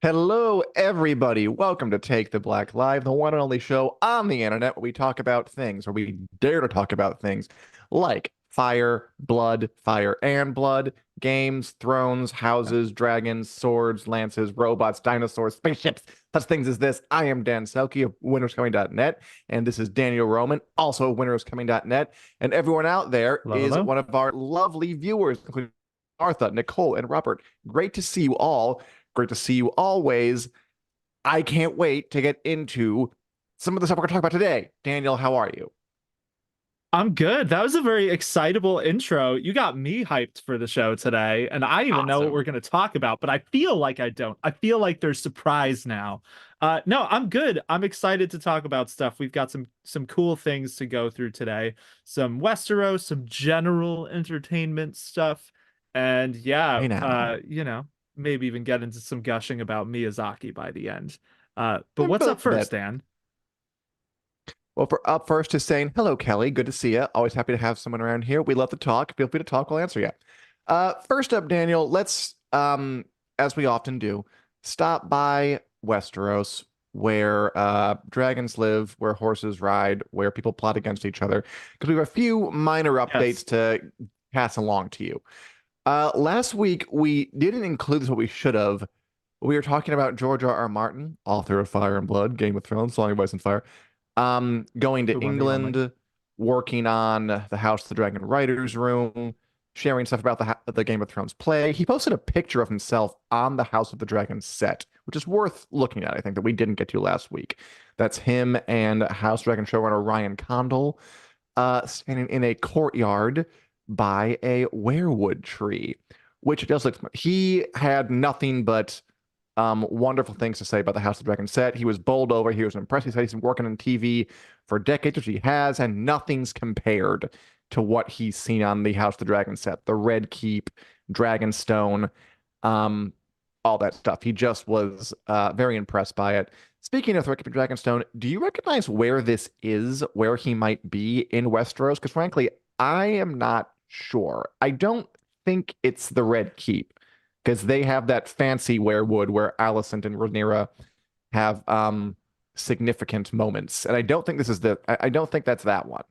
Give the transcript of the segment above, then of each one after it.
Hello, everybody. Welcome to Take the Black Live, the one and only show on the internet where we talk about things, or we dare to talk about things like fire and blood, games, thrones, houses, dragons, swords, lances, robots, dinosaurs, spaceships, such things as this. I am Dan Selcke of winnerscoming.net, and this is Daniel Roman, also of winnerscoming.net. And everyone out there Hello, is hello. one of our lovely viewers, including Martha, Nicole, and Robert. Great to see you all. Great to see you always. I can't wait to get into some of the stuff we're going to talk about today. Daniel, how are you? I'm good. That was a very excitable intro. You got me hyped for the show today, and I even know what Awesome. we're going to talk about, but I feel like I don't. I feel like there's surprise now. No, I'm good. I'm excited to talk about stuff. We've got some cool things to go through today. Some Westeros, some general entertainment stuff, and yeah, Hey now. maybe even get into some gushing about Miyazaki by the end. But A what's up first, bit. Dan? Well, for up first is saying, hello, Kelly. Good to see you. Always happy to have someone around here. We love to talk. Feel free to talk. We'll answer you. First up, Daniel, let's, as we often do, stop by Westeros, where dragons live, where horses ride, where people plot against each other, because we have a few minor updates Yes. to pass along to you. Last week, we didn't include this, what we should have. We were talking about George R.R. Martin, author of Fire and Blood, Game of Thrones, Song of Ice and Fire, going The to one, the only. England, working on the House of the Dragon writers' room, sharing stuff about the Game of Thrones play. He posted a picture of himself on the House of the Dragon set, which is worth looking at, I think, that we didn't get to last week. That's him and House Dragon showrunner Ryan Condal standing in a courtyard by a weirwood tree, which does look. He had nothing but wonderful things to say about the House of the Dragon set. He was bowled over. He was impressed. He said he's been working on TV for decades, which he has, and nothing's compared to what he's seen on the House of the Dragon set. The Red Keep, Dragonstone, um, all that stuff. He just was very impressed by it. Speaking of Red Keep and Dragonstone, do you recognize where this is, where he might be in Westeros? Because frankly, I am not sure. I don't think it's the Red Keep because they have that fancy weirwood where Alicent and Rhaenyra have significant moments, and I don't think this is I don't think that's that one.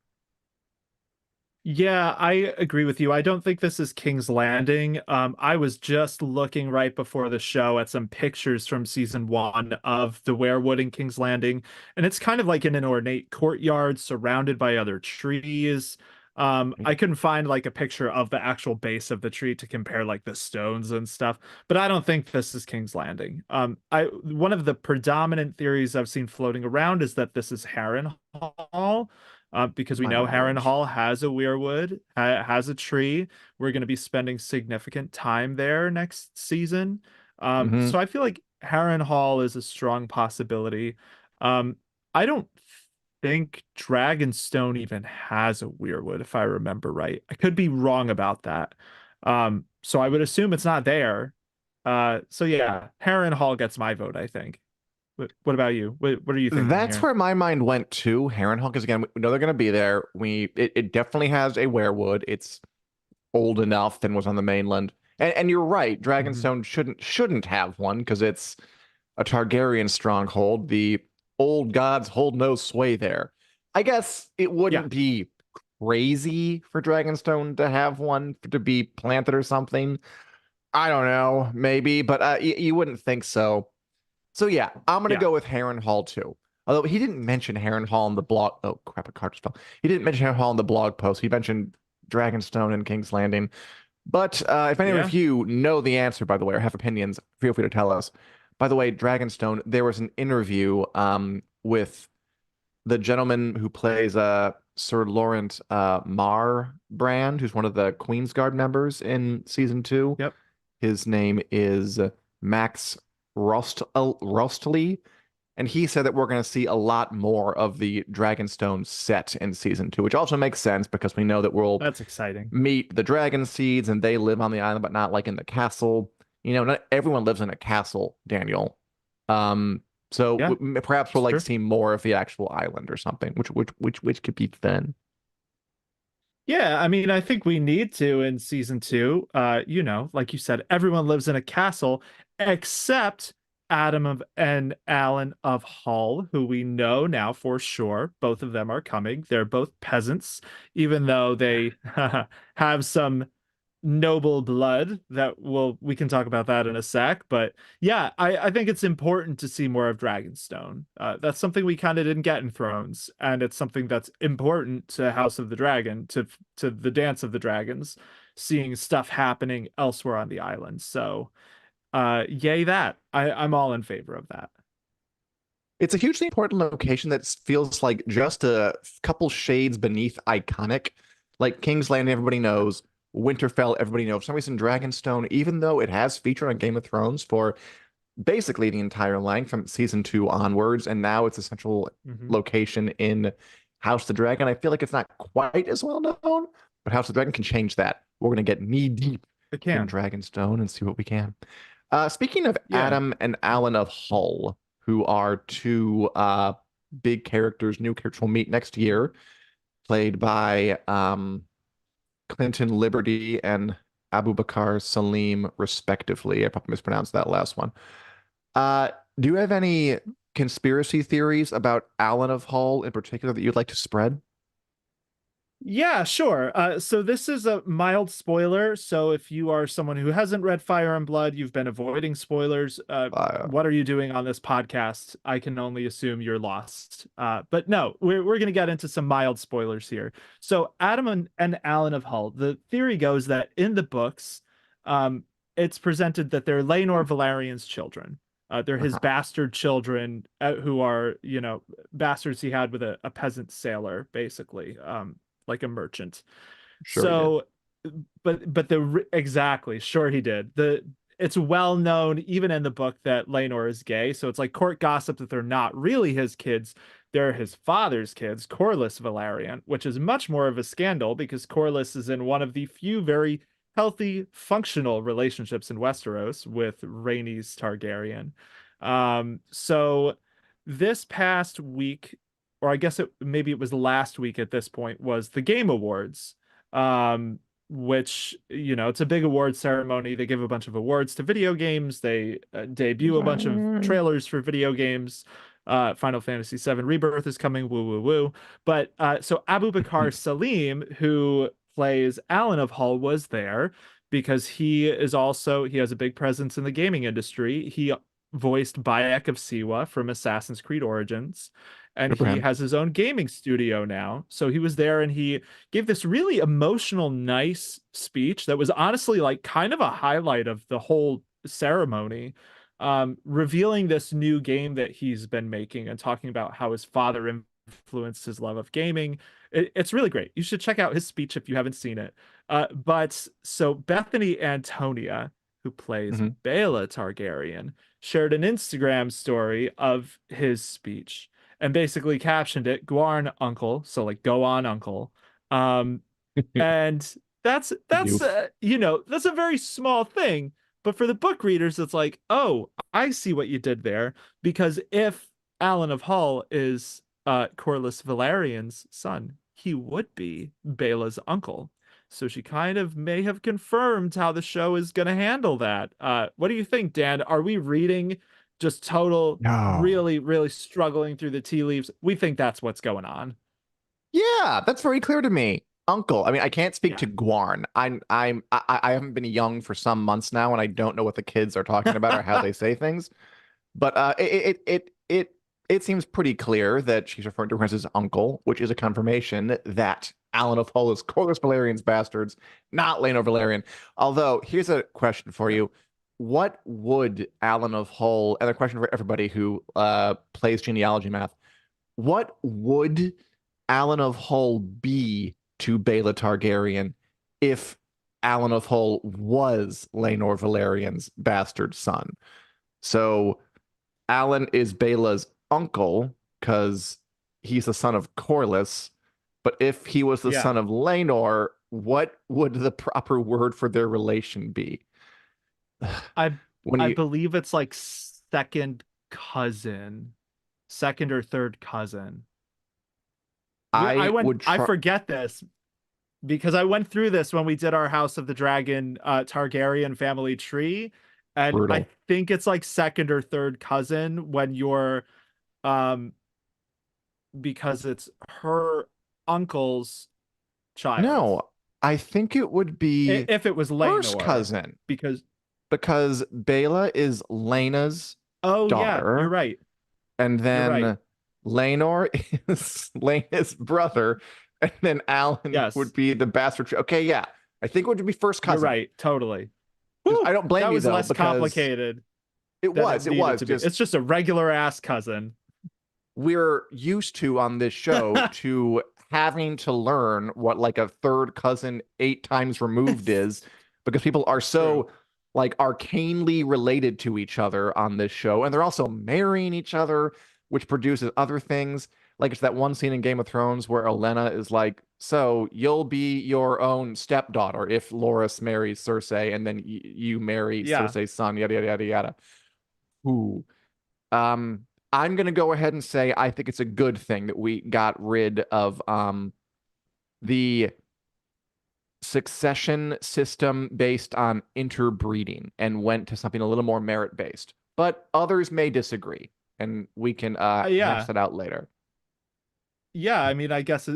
Yeah, I agree with you. I don't think this is King's Landing. I was just looking right before the show at some pictures from season one of the weirwood in King's Landing, and it's kind of like in an ornate courtyard surrounded by other trees. I couldn't find like a picture of the actual base of the tree to compare like the stones and stuff, but I don't think this is King's Landing. I one of the predominant theories I've seen floating around is that this is Heron Hall, because we My know Heron knowledge. Hall has a weirwood, has a tree. We're going to be spending significant time there next season. Hmm. So I feel like Heron Hall is a strong possibility. Um, I don't think Dragonstone even has a weirwood, if I remember right. I could be wrong about that. So I would assume it's not there. So yeah, Heron Hall gets my vote, I think. What about you? What are you thinking That's here? where my mind went to. Harrenhal, because again, we know they're going to be there. It definitely has a weirwood. It's old enough than was on the mainland. And you're right, Mhm. Dragonstone shouldn't have one because it's a Targaryen stronghold. The old gods hold no sway there. I guess it Yeah. wouldn't be crazy for Dragonstone to have one to be planted or something. I don't know, maybe, but you wouldn't think so. So yeah, I'm gonna Yeah. go with Heron Hall too. Although he didn't mention Heron Hall in the blog. Oh crap, a card just fell. He didn't mention Heron Hall in the blog post. He mentioned Dragonstone and King's Landing. But if any of Yeah. you know the answer, by the way, or have opinions, feel free to tell us. By the way, Dragonstone, there was an interview with the gentleman who plays Sir Laurent Mar Brand, who's one of the Queen's Guard members in season two. Yep. His name is Max Rostley, and he said that we're going to see a lot more of the Dragonstone set in season two, which also makes sense because we know that we'll That's exciting. meet the dragon seeds and they live on the island, but not like in the castle. You know, not everyone lives in a castle, Daniel. Um, so Yeah, perhaps we'll it's like true. see more of the actual island or something, which could be fun. Yeah, I mean, I think we need to in season two. Like you said, everyone lives in a castle except And Alyn of Hull, who we know now for sure. Both of them are coming. They're both peasants, even though they have some noble blood we can talk about that in a sec. But yeah, I think it's important to see more of Dragonstone. That's something we kind of didn't get in Thrones, and it's something that's important to House of the Dragon, to the Dance of the Dragons, seeing stuff happening elsewhere on the island. So yay that. I'm all in favor of that. It's a hugely important location that feels like just a couple shades beneath iconic. Like King's Landing, everybody knows. Winterfell, everybody knows. For some reason, Dragonstone, even though it has featured on Game of Thrones for basically the entire length from season 2 onwards, and now it's a central Hmm. location in House of the Dragon. I feel like it's not quite as well known, but House of the Dragon can change that. We're going to get knee deep It in can. Dragonstone and see what we can. Speaking of Yeah. Adam and Alyn of Hull, who are two big characters, new characters we'll meet next year, played by Clinton Liberty and Abu Bakar Salim, respectively. I probably mispronounced that last one. Uh, do you have any conspiracy theories about Alyn of Hull in particular that you'd like to spread? Yeah, sure. So this is a mild spoiler. So if you are someone who hasn't read Fire and Blood, you've been avoiding spoilers. Uh, What are you doing on this podcast? I can only assume you're lost. But no, we're gonna get into some mild spoilers here. So Adam and Alyn of Hull. The theory goes that in the books, um, it's presented that they're Laenor Valerian's children. They're his uh-huh. bastard children, who are, bastards he had with a peasant sailor, basically. Like a merchant. Sure he did. So, but exactly, sure he did. It's well known even in the book that Laenor is gay. So it's like court gossip that they're not really his kids. They're his father's kids, Corlys Valerian, which is much more of a scandal because Corlys is in one of the few very healthy, functional relationships in Westeros with Rhaenys Targaryen. So this past week, or I guess maybe it was last week at this point, was the Game Awards, which, it's a big award ceremony. They give a bunch of awards to video games. They debut a bunch of trailers for video games. Final Fantasy VII Rebirth is coming. Woo woo woo. But so Abu Bakar Salim, who plays Alyn of Hull, was there because he has a big presence in the gaming industry. He voiced Bayek of Siwa from Assassin's Creed Origins, and Good for he him. has his own gaming studio now. So he was there and he gave this really emotional, nice speech that was honestly like kind of a highlight of the whole ceremony, revealing this new game that he's been making and talking about how his father influenced his love of gaming. It's really great. You should check out his speech if you haven't seen it. But so Bethany Antonia, who plays Hmm. Baela Targaryen, shared an Instagram story of his speech and basically captioned it Guarn Uncle, so like go on Uncle. Um, and that's Youth. that's a very small thing, but for the book readers, it's like, oh, I see what you did there. Because if Alyn of Hull is Corlys Valerian's son, he would be Bela's uncle. So she kind of may have confirmed how the show is going to handle that. What do you think, Dan? Are we reading just total, No. really, really struggling through the tea leaves? We think that's what's going on. Yeah, that's very clear to me. Uncle. I mean, I can't speak Yeah. to Guarn. I haven't been young for some months now, and I don't know what the kids are talking about or how they say things. But it seems pretty clear that she's referring to her as his uncle, which is a confirmation that Alyn of Hull is Corlys Valerian's bastards, not Laenor Valerian. Although, here's a question for Yeah. you. What would Alyn of Hull, and a question for everybody who plays genealogy math, what would Alyn of Hull be to Baela Targaryen if Alyn of Hull was Laenor Valerian's bastard son? So Alyn is Baela's uncle because he's the son of Corlys. But if he was the Yeah. son of Laenor, what would the proper word for their relation be? I When I you, believe it's like second or third cousin. I would I try. forget this because I went through this when we did our House of the Dragon Targaryen family tree, And I Brutal. think it's like second or third cousin when you're um because it's her uncle's child. No, I think it would be If it was first Laenor, cousin because because Baela is Lena's oh yeah, you're daughter, right. and You're right. then Laenor is Lena's brother, and then Alan would Yes, be the bastard. Okay, yeah, I think it would be first you're cousin. right. Totally. Just I Whew, don't blame that you was though less because complicated it than it was it needed was to be. just It's just a regular ass cousin. we're used to on this show to having to learn what like a third cousin 8 times removed It's is because people are true. so like arcanely related to each other on this show and they're also marrying each other which produces other things like it's that one scene in Game of Thrones where Olenna is like so you'll be your own stepdaughter if Loras marries Cersei and then you marry Yeah. Cersei's son yada yada yada yada. Ooh. I'm gonna go ahead and say I think it's a good thing that we got rid of the succession system based on interbreeding and went to something a little more merit based. But others may disagree, and we can hash Yeah. that out later. Yeah, I mean, I guess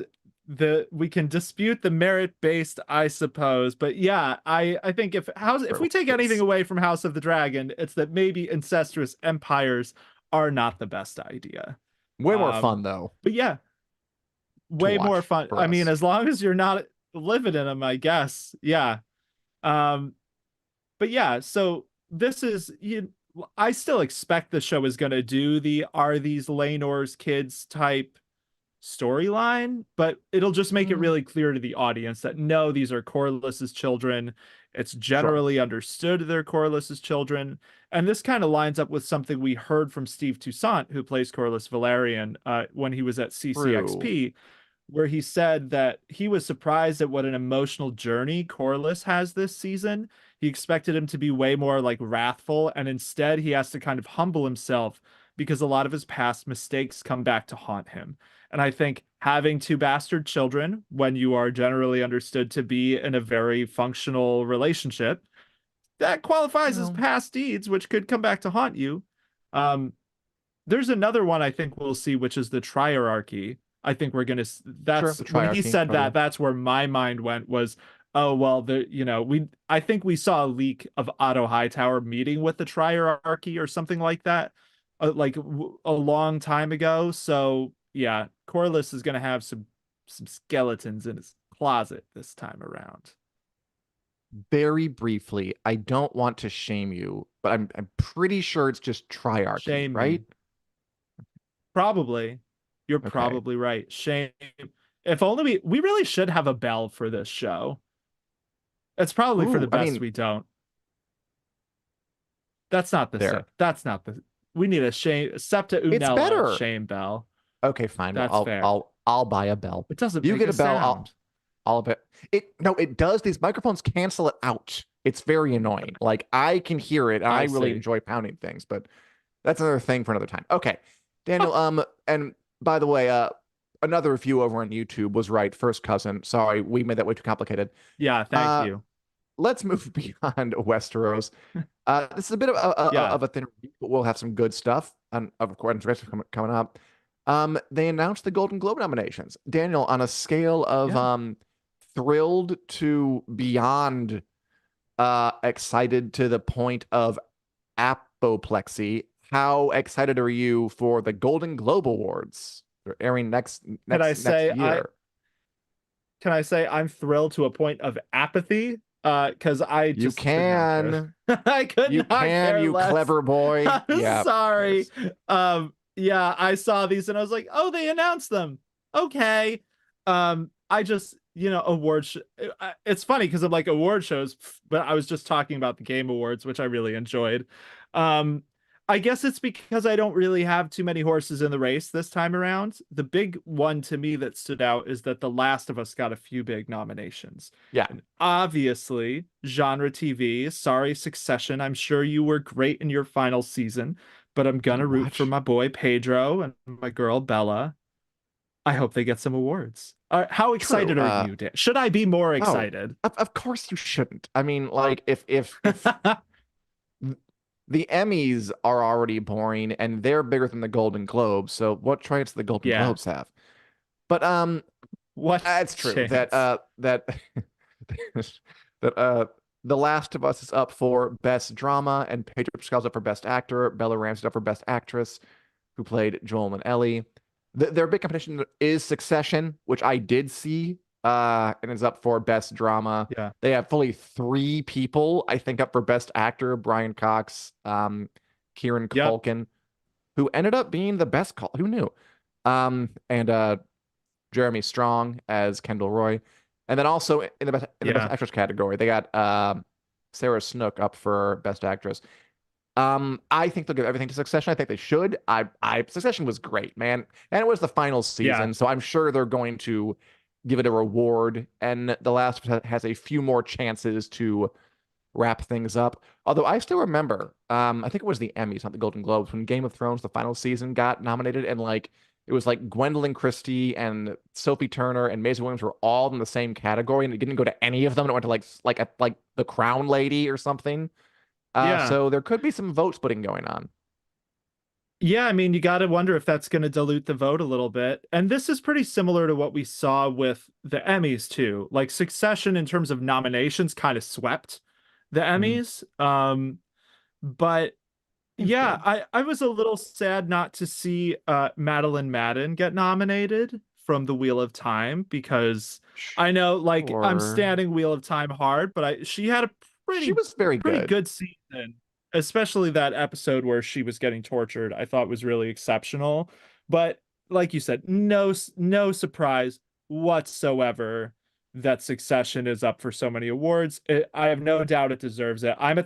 the we can dispute the merit based, I suppose, but yeah, I think if we True. take anything It's away from House of the Dragon, it's that maybe incestuous empires are not the best idea. way more Um, fun though but yeah, to way more watch fun. for I mean, us. as long as you're not living in them, I guess. Yeah. Um, but yeah, so this is you. I still expect the show is going to do the "Are these Laenor's kids" type storyline, but it'll just make it Mm, really clear to the audience that no, these are Corlys's children. It's sure. generally understood they're Corlys's children. And this kind of lines up with something we heard from Steve Toussaint, who plays Corlys Velaryon, when he was at True. CCXP, where he said that he was surprised at what an emotional journey Corlys has this season. He expected him to be way more like wrathful, and instead he has to kind of humble himself because a lot of his past mistakes come back to haunt him. And I think having two bastard children, when you are generally understood to be in a very functional relationship, that qualifies as Well, past deeds, which could come back to haunt you. Um, there's another one I think we'll see, which is the triarchy. I think we're gonna. sure. That's The when he triarchy, said that. totally. That's where my mind went. Was oh well, we. I think we saw a leak of Otto Hightower meeting with the triarchy or something like that, a long time ago. So yeah, Corlys is gonna have some skeletons in his closet this time around. Very briefly, I don't want to shame you, but I'm pretty sure it's just triarchy, Shame right? me. Probably. You're Okay. probably right. Shame. If only we really should have a bell for this show. It's probably for the Ooh, I best mean, we don't. That's not the same. there. That's not the. We need a shame septa It's unella better. shame bell. Okay, fine. Well, That's fair. I'll buy a bell. It doesn't You make get a a bell, sound. I'll bet it no, it does. These microphones cancel it out. It's very annoying. Like I can hear it and I I really see. enjoy pounding things, but that's another thing for another time. Okay. Daniel, and by the way, another review over on YouTube was right. First cousin. Sorry, we made that way too complicated. Yeah, thank Uh, you. let's move beyond Westeros. This is a bit Yeah. of a thin review, but we'll have some good stuff, and of course, coming up. They announced the Golden Globe nominations. Daniel, on a scale of Yeah. thrilled to beyond excited to the point of apoplexy, how excited are you for the Golden Globe Awards? They're airing Can I next say I year. can I say I'm thrilled to a point of apathy? Because I You just could not care. can. I You could not can, care you less. clever boy. I'm Yeah, sorry. yes. Yeah, I saw these and I was like, oh, they announced them. Okay. I just, it's funny because I'm like award shows, but I was just talking about the Game Awards, which I really enjoyed. Um, I guess it's because I don't really have too many horses in the race this time around. The big one to me that stood out is that The Last of Us got a few big nominations. Yeah. And obviously, genre TV, sorry, Succession. I'm sure you were great in your final season, but I'm Did gonna you root for watch? my boy Pedro and my girl Bella. I hope they get some awards. How True. excited are you, Dan? Should I be more Oh, excited? of course you shouldn't. I mean, like if the Emmys are already boring and they're bigger than the Golden Globes. So what chance do the Golden Yeah. Globes have? But What it's true that chance? that The Last of Us is up for Best Drama and Pedro Pascal's up for Best Actor. Bella Ramsey's up for Best Actress, who played Joel and Ellie. Their big competition is Succession, which I did see, and is up for Best Drama. Yeah. They have fully three people, I think, up for Best Actor: Brian Cox, Kieran Yep. Culkin, who ended up being the best call. Who knew? And Jeremy Strong as Kendall Roy, and then also in the best Yeah. actress category, they got Sarah Snook up for Best Actress. I think they'll give everything to Succession. I think they should. I Succession was great, man, and it was the final Yeah. season, so I'm sure they're going to give it a reward. And The Last of Us has a few more chances to wrap things up. Although I still remember, I think it was the Emmys, not the Golden Globes, when Game of Thrones, the final season, got nominated, and like it was like Gwendolyn Christie and Sophie Turner and Maisie Williams were all in the same category, and it didn't go to any of them. It went to like the Crown Lady or something. Yeah. So there could be some vote splitting going on. Yeah, I mean, you got to wonder if that's going to dilute the vote a little bit. And this is pretty similar to what we saw with the Emmys too. Like Succession in terms of nominations kind of swept the Mhm. Emmys. But Seems yeah, good. I was a little sad not to see Madeline Madden get nominated from the Wheel of Time because I know like I'm Sure. standing Wheel of Time hard, but I she had a She pretty was very pretty good. good season, especially that episode where she was getting tortured. I thought was really exceptional. But like you said, no surprise whatsoever that Succession is up for so many awards. I have no doubt it deserves it. I'm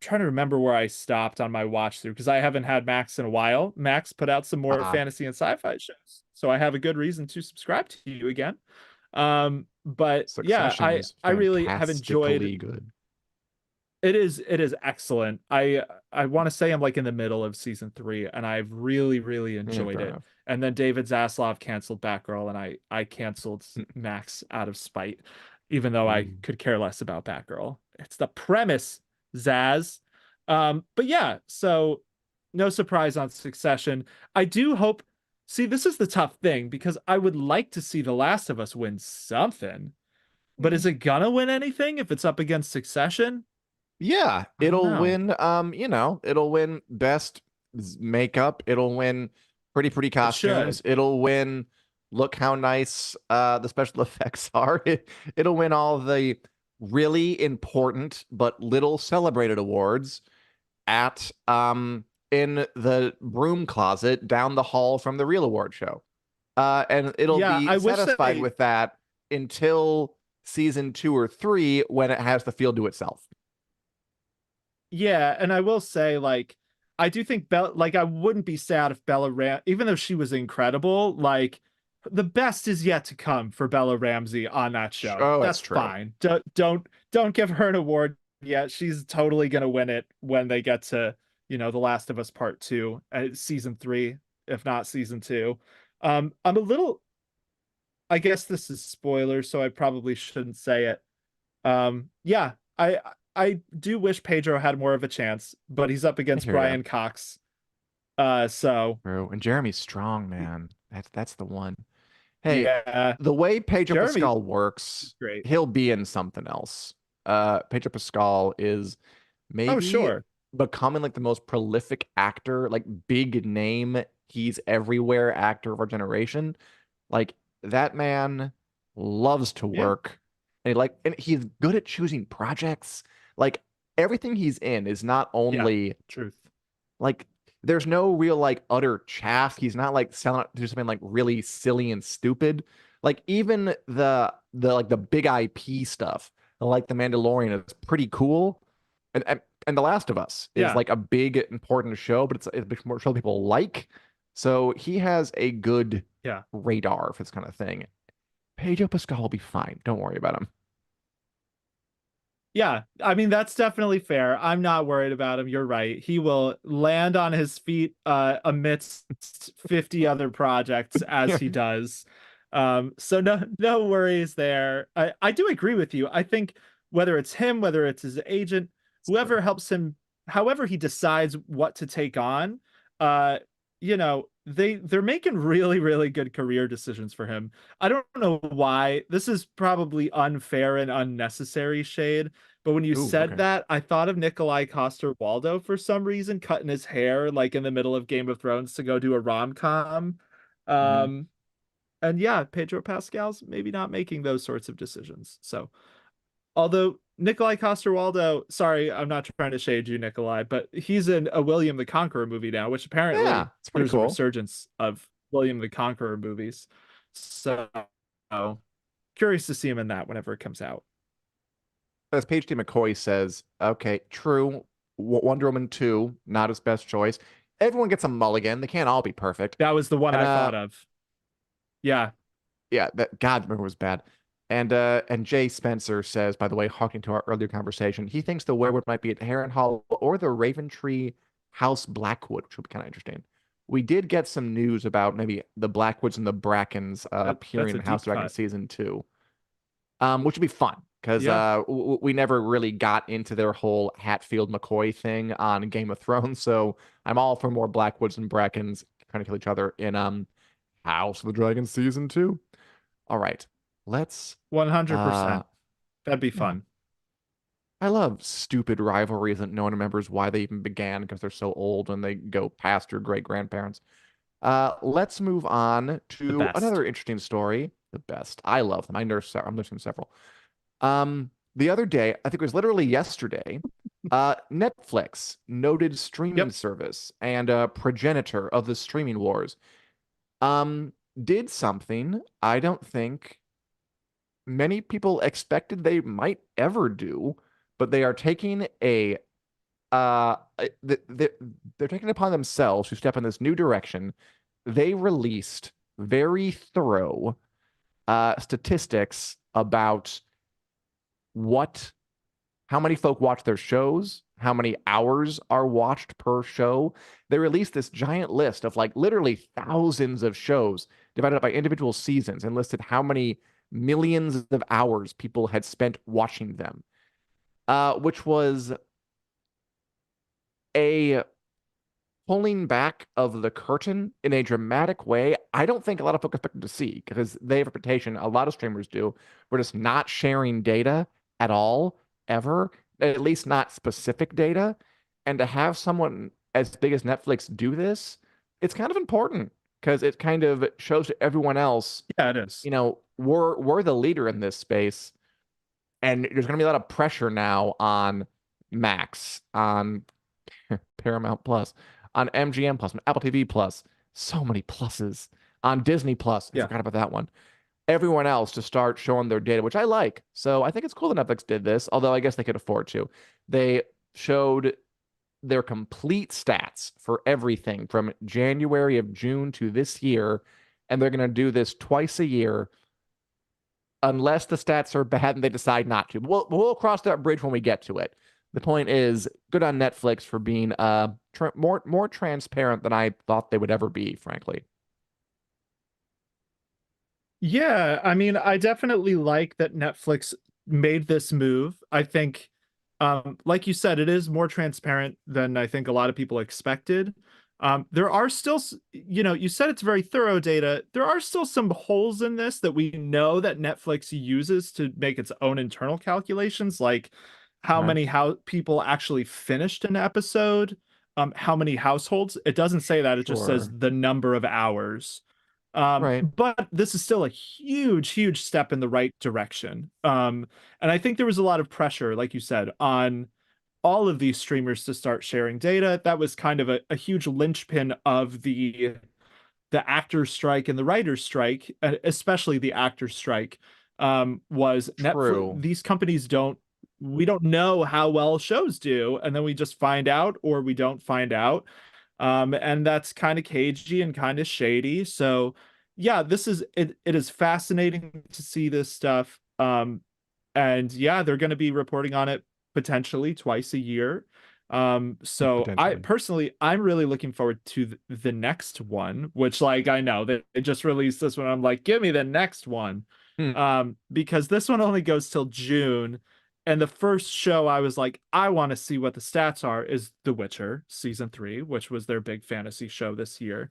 trying to remember where I stopped on my watch through because I haven't had Max in a while. Max put out some more Uh, fantasy and sci-fi shows, so I have a good reason to subscribe to you again. But yeah, Succession I is I really have enjoyed. fantastically good. It is excellent. I want to say I'm like in the middle of season 3, and I've really Yeah, enjoyed fair it. enough. And then David Zaslav canceled Batgirl, and I canceled Max out of spite, even though I Ooh. could care less about Batgirl. It's the premise, Zaz. But yeah, so no surprise on Succession. I do hope. See, this is the tough thing because I would like to see The Last of Us win something, but is it gonna win anything if it's up against Succession? Yeah, I don't it'll know. win. It'll win best makeup. It'll win pretty It should. costumes. It'll win look how nice the special effects are. It'll win all the really important but little celebrated awards at in the broom closet down the hall from the real award show. And it'll Yeah, be I wish satisfied they. with that until season 2 or 3 when it has the field to itself. Yeah, and I will say, like, I do think Bella. Like, I wouldn't be sad if Bella Ram, even though she was incredible. Like, the best is yet to come for Bella Ramsey on that show. Oh, that's That's true. fine. Don't give her an award yet. She's totally gonna win it when they get to The Last of Us Part Two, season 3, if not season 2. I'm a little. I guess this is spoiler, so I probably shouldn't say it. Yeah, I do wish Pedro had more of a chance, but he's up I against hear you. Brian Cox. So True. And Jeremy's strong, man. That's the one. Hey, yeah, the way Pedro Jeremy Pascal works, great. he'll be in something else. Pedro Pascal is Oh, maybe sure. becoming like the most prolific actor, like big name, he's everywhere actor of our generation. Like that man loves to Yeah, work, and he's good at choosing projects. Like everything he's in is not yeah, only truth. like there's no real like utter chaff. He's not like selling out to do something like really silly and stupid. Like even the big IP stuff, like The Mandalorian, is pretty cool. And The Last of Us is Yeah, like a big important show, but it's a big more show people like. So he has a good yeah. radar for this kind of thing. Pedro Pascal will be fine. Don't worry about him. Yeah, I mean that's definitely fair. I'm not worried about him. You're right. He will land on his feet amidst 50 other projects as Yeah. he does. So no worries there. I do agree with you. I think whether it's him, whether it's his agent, whoever helps him however he decides what to take on, uh, they're making really, really good career decisions for him. I don't know why. This is probably unfair and unnecessary shade, but when you Ooh, said okay. that, I thought of Nikolai Coster-Waldau for some reason, cutting his hair like in the middle of Game of Thrones to go do a rom-com. Hmm. Um, and yeah, Pedro Pascal's maybe not making those sorts of decisions. So, although Nikolai Coster-Waldau, sorry, I'm not trying to shade you, Nikolai, but he's in a William the Conqueror movie now, which apparently Yeah, it's pretty there's a cool. resurgence of William the Conqueror movies. So, curious to see him in that whenever it comes out. As PhD McCoy says, okay, true. Wonder Woman 2, not his best choice. Everyone gets a mulligan. They can't all be perfect. That was the one And I thought of. Yeah, yeah, that God, the movie was bad. And Jay Spencer says, by the way, harking to our earlier conversation, he thinks the werewolf might be at Heron Hall or the Raven Tree House Blackwood, which would be kind of interesting. We did get some news about maybe the Blackwoods and the Brackens that's appearing a in House deep of Dragon cut. season 2, which would be fun because Yeah, we never really got into their whole Hatfield McCoy thing on Game of Thrones. So I'm all for more Blackwoods and Brackens trying to kill each other in House of the Dragon season 2. All right, let's 100%. uh That'd be yeah. fun. I love stupid rivalries that no one remembers why they even began because they're so old and they go past your great grandparents. Let's move on The to best. another interesting story. The best. I love them. I'm nursing several. The other day, I think it was literally yesterday, Netflix, noted streaming Yep. service and progenitor of the streaming wars, um, did something I don't think many people expected they might ever do, but they are taking a they're taking it upon themselves to step in this new direction. They released very thorough statistics about what how many folk watch their shows, how many hours are watched per show. They released this giant list of like literally thousands of shows divided up by individual seasons and listed how many millions of hours people had spent watching them, which was a pulling back of the curtain in a dramatic way I don't think a lot of folks expected to see because they have a reputation, a lot of streamers do, we're just not sharing data at all, ever, at least not specific data. And to have someone as big as Netflix do this, it's kind of important because it kind of shows to everyone else, Yeah, it is. we're the leader in this space, and there's going to be a lot of pressure now on Max, on Paramount Plus, on MGM Plus, on Apple TV Plus, so many pluses, on Disney Plus. I Yeah. forgot about that one. Everyone else to start showing their data, which I like. So I think it's cool that Netflix did this, although I guess they could afford to. They showed their complete stats for everything from January of June to this year, and they're going to do this twice a year unless the stats are bad and they decide not to. We'll cross that bridge when we get to it. The point is, good on Netflix for being more transparent than I thought they would ever be, frankly. Yeah, I mean, I definitely like that Netflix made this move. I think, like you said, it is more transparent than I think a lot of people expected. There are still, you said it's very thorough data. There are still some holes in this that we know that Netflix uses to make its own internal calculations, like Okay. how people actually finished an episode, how many households. It doesn't say that, it just says Sure. the number of hours. Right. But this is still a huge, huge step in the right direction. And I think there was a lot of pressure, like you said, on all of these streamers to start sharing data. That was kind of a huge linchpin of the actors strike and the writers strike, especially the actors strike. Was Netflix, True. these companies don't, we don't know how well shows do, and then we just find out or we don't find out. And that's kind of cagey and kind of shady. So yeah, it is fascinating to see this stuff. And yeah, they're going to be reporting on it potentially twice a year. So I Potentially. personally, I'm really looking forward to the next one, which like I know that they just released this one. I'm like, give me the next one. Hmm. Because this one only goes till June. And the first show I was like, I want to see what the stats are is The Witcher season 3, which was their big fantasy show this year.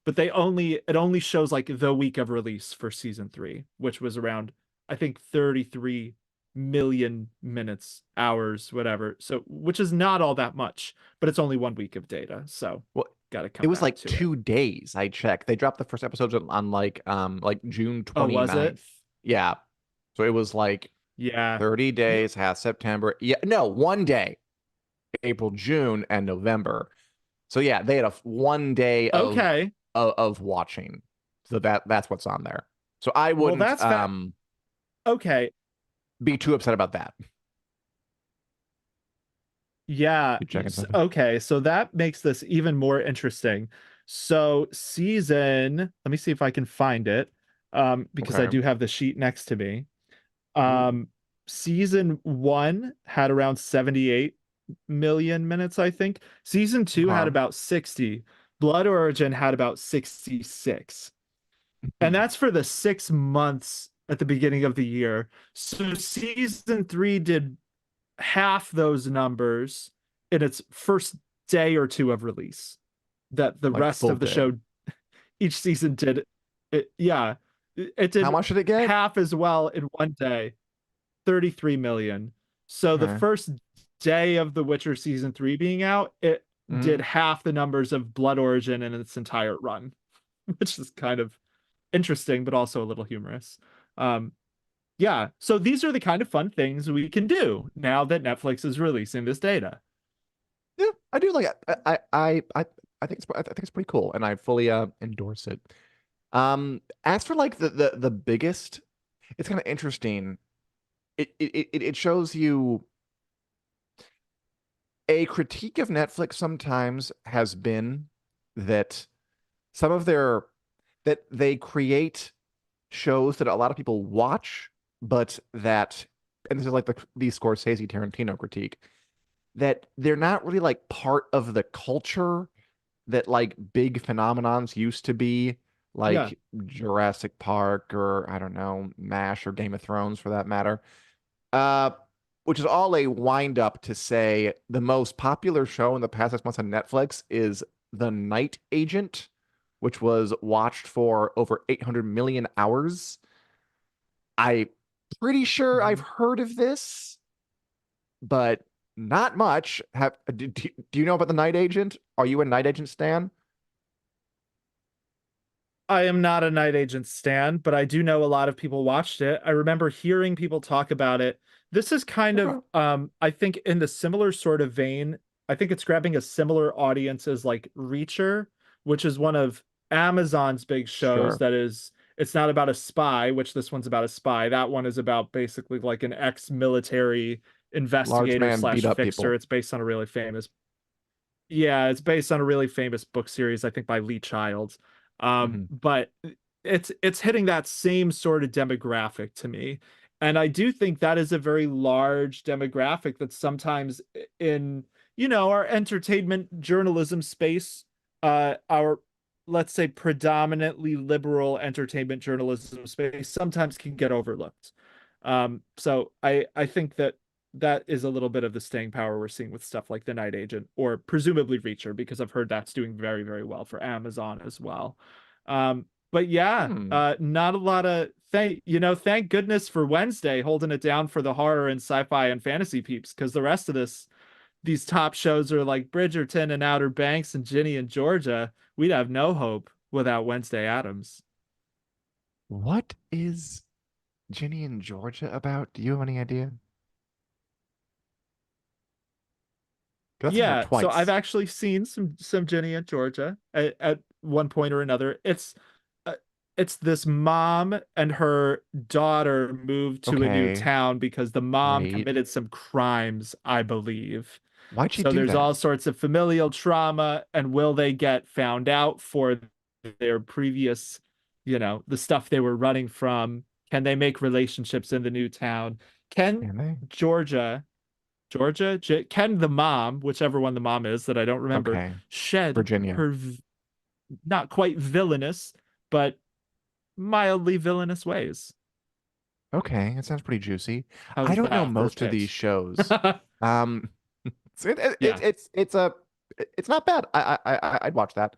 But it only shows like the week of release for season 3, which was around I think 33 million minutes, hours, whatever. So which is not all that much, but it's only 1 week of data. So Well, got to it come was back like to it. 2 days. I checked. They dropped the first episodes on like June Oh, was it? 29th. Yeah. So it was like Yeah. 30 You days, half September. Yeah, no, 1 day, April, June, and November. So yeah, they had a 1 day okay. of watching. So that's what's on there. So I Well, wouldn't that's okay. be too upset about that. Yeah. You checking something? Okay. So that makes this even more interesting. So let me see if I can find it. Because I Okay. do have the sheet next to me. Ooh. Um, season 1 had around 78 million minutes, I think. Season 2 had Okay. about 60. Blood Origin had about 66. And that's for the 6 months at the beginning of the year. So season 3 did half those numbers in its first day or two of release that the Like rest full of the day. show each season did. Yeah, it How did much did it get? half as well in 1 day, 33 million. So the Okay. first day of The Witcher season 3 being out, it did Mm. half the numbers of Blood Origin in its entire run, which is kind of interesting, but also a little humorous. Um, yeah, so these are the kind of fun things we can do now that Netflix is releasing this data. Yeah, I do like it. I think I think it's pretty cool, and I fully endorse it. As for like the biggest, it's kind of interesting. It shows you a critique of Netflix sometimes has been that some of their that they create shows that a lot of people watch, but that and this is like the Scorsese Tarantino critique that they're not really like part of the culture that like big phenomenons used to be, Yeah. like Jurassic Park or I don't know, MASH or Game of Thrones for that matter. Uh, which is all a wind up to say the most popular show in the past 6 months on Netflix is The Night Agent, which was watched for over 800 million hours. I'm pretty sure I've Mhm. heard of this, but not much. Do you know about The Night Agent? Are you a Night Agent stan? I am not a Night Agent stan, but I do know a lot of people watched it. I remember hearing people talk about it. This is kind of, Okay. I think in the similar sort of vein. I think it's grabbing a similar audience as like Reacher, which is one of Amazon's big shows Sure. that is, it's not about a spy, which this one's about a spy. That one is about basically like an ex-military Large investigator man beat slash up fixer. people. It's based on a really famous Yeah, it's based on a really famous book series, I think by Lee Child. Hmm. But it's hitting that same sort of demographic to me. And I do think that is a very large demographic that sometimes in, our entertainment journalism space, our let's say predominantly liberal entertainment journalism space sometimes can get overlooked. So I think that is a little bit of the staying power we're seeing with stuff like The Night Agent or presumably Reacher, because I've heard that's doing very, very well for Amazon as well. But yeah, Hmm. not a lot of thank goodness for Wednesday holding it down for the horror and sci-fi and fantasy peeps, because the rest of these top shows are like Bridgerton and Outer Banks and Ginny and Georgia. We'd have no hope without Wednesday Addams. What is Ginny and Georgia about? Do you have any idea? 'Cause that's her Yeah, so I've twice. actually seen some Ginny and Georgia at one point or another. Uh, it's this mom and her daughter moved to a new Okay, town because the mom great. committed some crimes, I believe. Why'd she So do there's that? all sorts of familial trauma, and will they get found out for their previous, the stuff they were running from? Can they make relationships in the new town? Can Can they? Georgia can the mom, whichever one the mom is that I don't remember, Okay, shed Virginia. her not quite villainous, but mildly villainous ways? Okay, it sounds pretty juicy. I How's don't know that for a most of these pitch? shows. Um, Yeah, it's not bad. I'd watch that.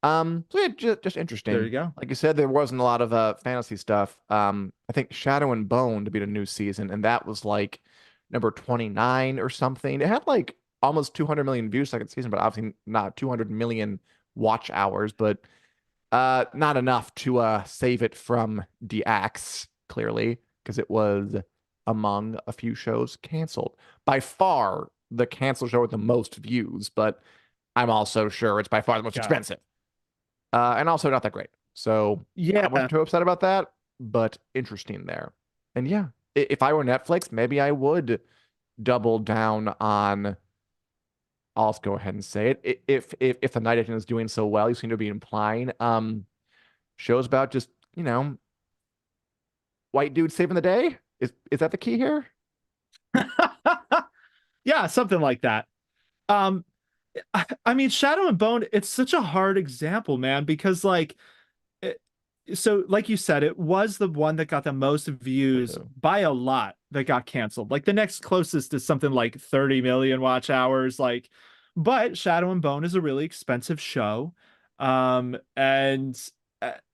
So yeah, just there you interesting. go. Like you said, there wasn't a lot of fantasy stuff. I think Shadow and Bone to be the new season, and that was like number 29 or something. It had like almost 200 million views second season, but obviously not 200 million watch hours, but not enough to save it from the axe, clearly, because it was among a few shows canceled. By far the canceled show with the most views, but I'm also sure it's by far the most Got it. expensive. And also not that great. So I Yeah, wasn't too upset about that, but interesting there. And yeah, if I were Netflix, maybe I would double down on. I'll just go ahead and say it. If the night agent is doing so well, you seem to be implying shows about just white dudes saving the day. Is that the key here? yeah, something like that. Um, I mean, Shadow and Bone, it's such a hard example, man, because like, it, so like you said, it was the one that got the most views Uh, by a lot that got canceled. Like the next closest is something like 30 million watch hours. Like, but Shadow and Bone is a really expensive show. And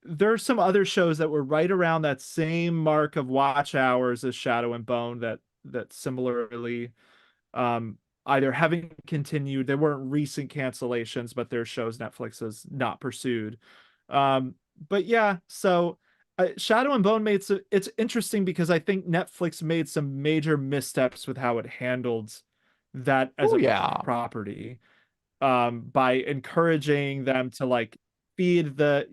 there are some other shows that were right around that same mark of watch hours as Shadow and Bone that similarly either haven't continued. There weren't recent cancellations, but their shows Netflix has not pursued. But yeah, so Shadow and Bone made it's interesting because I think Netflix made some major missteps with how it handled that as oh a yeah, property, by encouraging them to like feed the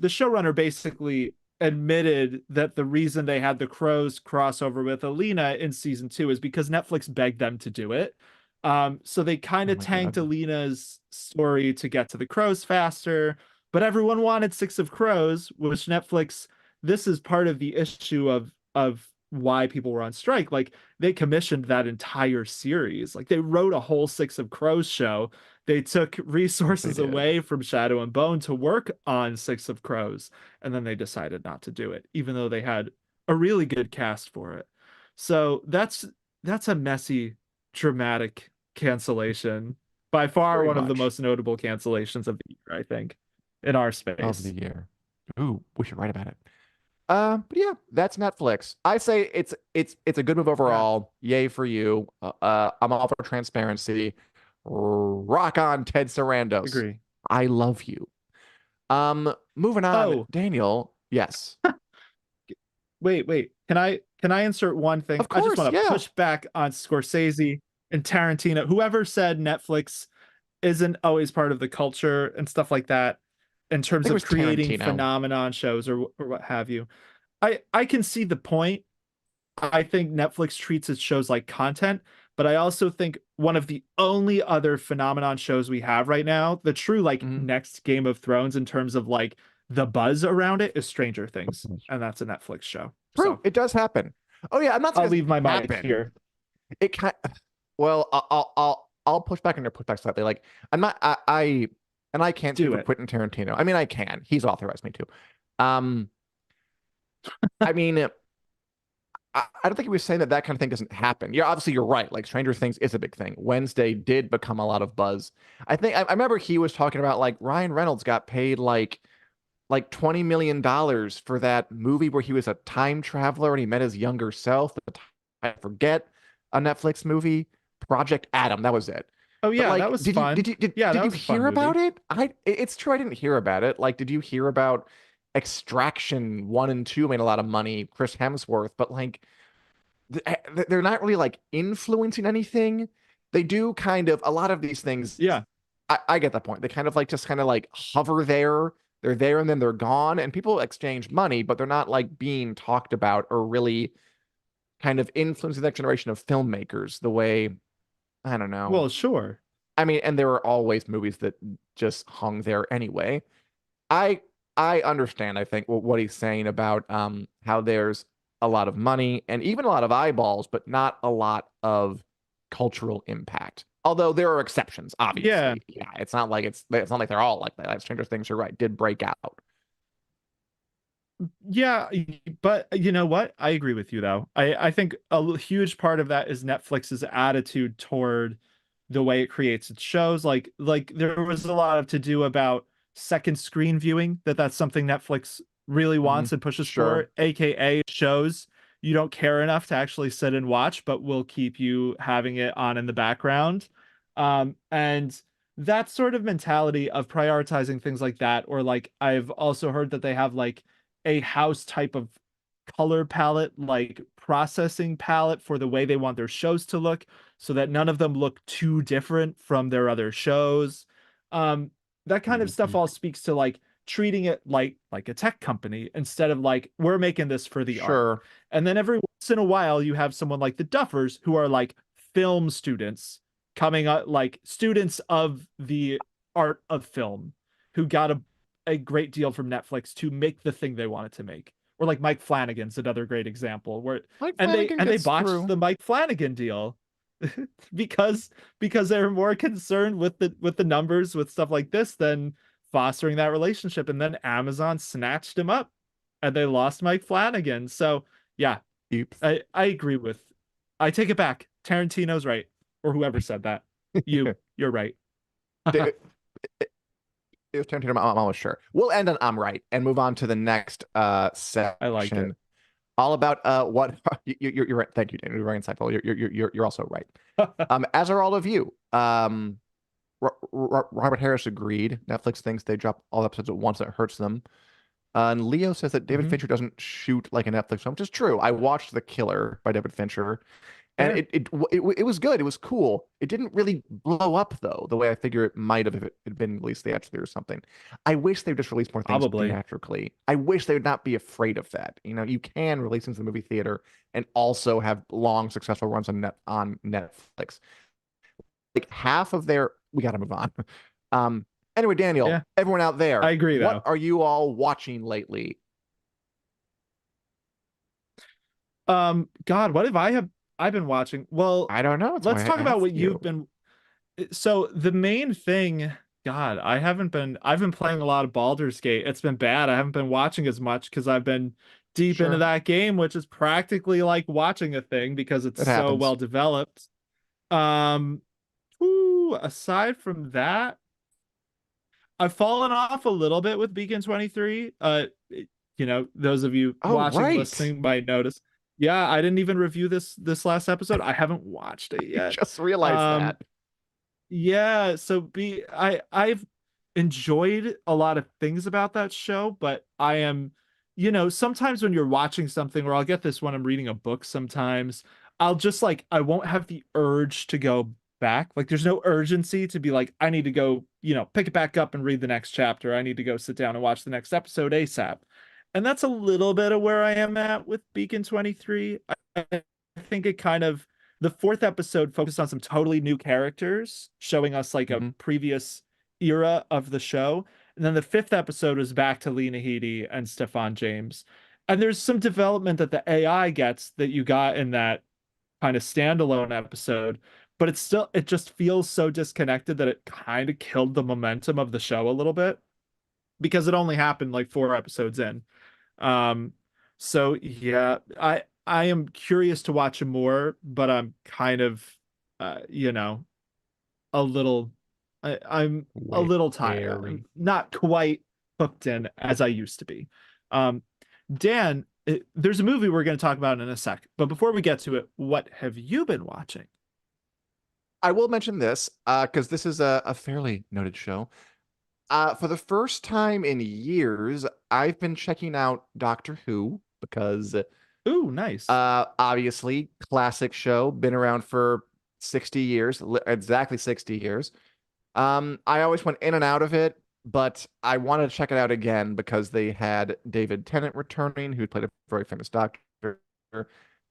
showrunner basically admitted that the reason they had the Crows crossover with Alina in season 2 is because Netflix begged them to do it. So they kind oh of my tanked God, Alina's story to get to the Crows faster, but everyone wanted Six of Crows, which Netflix, this is part of the issue of why people were on strike. Like they commissioned that entire series. Like they wrote a whole Six of Crows show. They took yes they resources did. away from Shadow and Bone to work on Six of Crows, and then they decided not to do it, even though they had a really good cast for it. So that's a messy, dramatic cancellation. By far Very one of the much most notable cancellations of the year, I think, in our of the space. year. Ooh, we should write about it. But yeah, that's Netflix. I say it's a good move Yeah, overall. Yay for you. I'm all for transparency. Rock on, Ted Sarandos. agree. I love you. Moving on, Oh, Daniel. Yes, wait. Can I insert one thing? of I just course. want to Yeah, push back on Scorsese and Tarantino. Whoever said Netflix isn't always part of the culture and stuff like that in I terms think it of was creating Tarantino. phenomenon shows or what have you. I can see the point. I think Netflix treats its shows like content, but I also think one of the only other phenomenon shows we have right now, the true like Mhm. next Game of Thrones in terms of like the buzz around it is Stranger Things, and that's a Netflix show. True, So it does happen. Oh yeah, I'm not saying I'll it leave doesn't my mic happen. here. It kind well, I'll push back on your pushback slightly. Like I'm not and I can't speak Do for it. Quentin Tarantino. I mean, I can. He's authorized me to. Um, I mean, I don't think he was saying that that kind of thing doesn't happen. Yeah, obviously you're right. Like Stranger Things is a big thing. Wednesday did become a lot of buzz. I remember he was talking about like Ryan Reynolds got paid like $20 million for that movie where he was a time traveler and he met his younger self. I forget a Netflix movie, Project Adam. That was it. Oh But yeah, that like, was fun. Yeah, that did you was a fun hear about movie. it? It's true I didn't hear about it. Like, did you hear about Extraction 1 and 2 made a lot of money, Chris Hemsworth, but like they're not really like influencing anything. They do kind of a lot of these things. Yeah. I get that point. They kind of like just kind of like hover there. They're there and then they're gone, and people exchange money, but they're not like being talked about or really kind of influencing the next generation of filmmakers the way I don't know. Well, sure. I mean, and there are always movies that just hung there anyway. I I understand, I think, what he's saying about how there's a lot of money and even a lot of eyeballs, but not a lot of cultural impact. Although there are exceptions, Yeah. obviously. Yeah, it's not like they're all like that. Like Stranger Things, you're right, did break out. Yeah, but you know what? I agree with you though. I think huge part of that is Netflix's attitude toward the way it creates its shows. Like there was a lot of to do about second screen viewing, that's something Netflix really Hmm. wants and pushes Sure. for, aka shows you don't care enough to actually sit and watch, but will keep you having it on in the background. And that sort of mentality of prioritizing things like that, or like I've also heard that they have like a house type of color palette, like processing palette for the way they want their shows to look, so that none of them look too different from their other shows. Um, that kind of stuff Mhm. all speaks to like treating it like a tech company instead of like we're making this for the art. Sure. And then every once in a while you have someone like the Duffers who are like film students coming up, like students of the art of film, who got a great deal from Netflix to make the thing they wanted to make. Or like Mike Flanagan's another great example where Mike and they Flanagan and they gets botched through. the Mike Flanagan deal because they were more concerned with the numbers with stuff like this than fostering that relationship. And then Amazon snatched him up and they lost Mike Flanagan. So yeah, Oops. I agree with I take it back. Tarantino's right. Or whoever said that. You're right. David, it was Tarantino. I'm almost sure. We'll end on I'm right and move on to the next I like it. section, all about what you're right. Thank you, Daniel. You're very insightful. You're also right. As are all of you. Robert Harris agreed. Netflix thinks they drop all episodes at once. That hurts them. And Leo says that David Hmm. Fincher doesn't shoot like a Netflix film, which is true. I watched The Killer by David Fincher, and Fair. it was good. It was cool. It didn't really blow up though, the way I figure it might have if it had been released theatrically or something. I wish they would just release more things Probably. theatrically. I wish they would not be afraid of that. You know, you can release things in the movie theater and also have long, successful runs on Netflix. Like half of their, we got to move on. Anyway, Yeah. Daniel, everyone out there, I agree what though. are you all watching lately? God, what have I've been watching? Well, I don't know. That's let's why talk I about asked what you. you've been. So the main thing, God, I've been playing a lot of Baldur's Gate. It's been bad. I haven't been watching as much because I've been deep into Sure, that game, which is practically like watching a thing because it's it so happens. well developed. Um, aside from that, I've fallen off a little bit with Beacon 23. Those of you Oh, watching, right. listening might notice. Yeah, I didn't even review this last episode. I haven't watched it You yet. just realized Um, that. yeah, so be I've enjoyed a lot of things about that show, but I am, sometimes when you're watching something, or I'll get this when I'm reading a book sometimes, I'll just like I won't have the urge to go back. Like there's no urgency to be like, I need to go, pick it back up and read the next chapter. I need to go sit down and watch the next episode ASAP. And that's a little bit of where I am at with Beacon 23. I think it kind of the fourth episode focused on some totally new characters, showing us like a Hmm. previous era of the show. And then the fifth episode was back to Lena Headey and Stefan James. And there's some development that the AI gets that you got in that kind of standalone episode, but it just feels so disconnected that it kind of killed the momentum of the show a little bit because it only happened like four episodes in. Um, so yeah, I am curious to watch more, but I'm kind of you know, a little I'm a little tired. I'm Wary. not quite hooked in as I used to be. Um, Dan, there's a movie we're going to talk about in a sec, but before we get to it, what have you been watching? I will mention this because this is a fairly noted show. For the first time in years, I've been checking out Doctor Who because Ooh, nice. obviously classic show, been around for 60 years, exactly 60 years. I always went in and out of it, but I wanted to check it out again because they had David Tennant returning, who played a very famous doctor.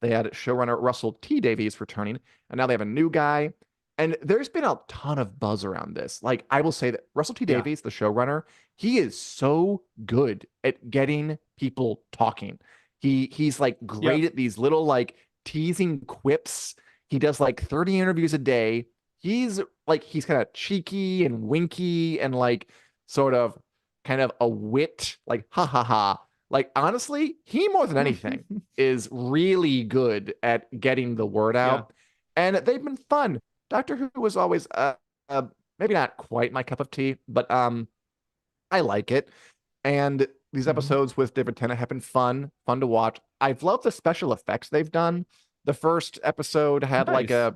They had showrunner Russell T Davies returning, and now they have a new guy. And there's been a ton of buzz around this. Like, I will say that Russell T Yeah. Davies, the showrunner, he is so good at getting people talking. He's like Yep. great at these little like teasing quips. He does like 30 interviews a day. He's kind of cheeky and winky and like sort of kind of a wit, like ha ha ha. Like, honestly, he more than anything is really good at getting the word Yeah, out. And they've been fun. Doctor Who was always uh maybe not quite my cup of tea, but I like it. And these hmm, episodes with David Tennant have been fun to watch. I've loved the special effects they've done. The first episode had like nice. a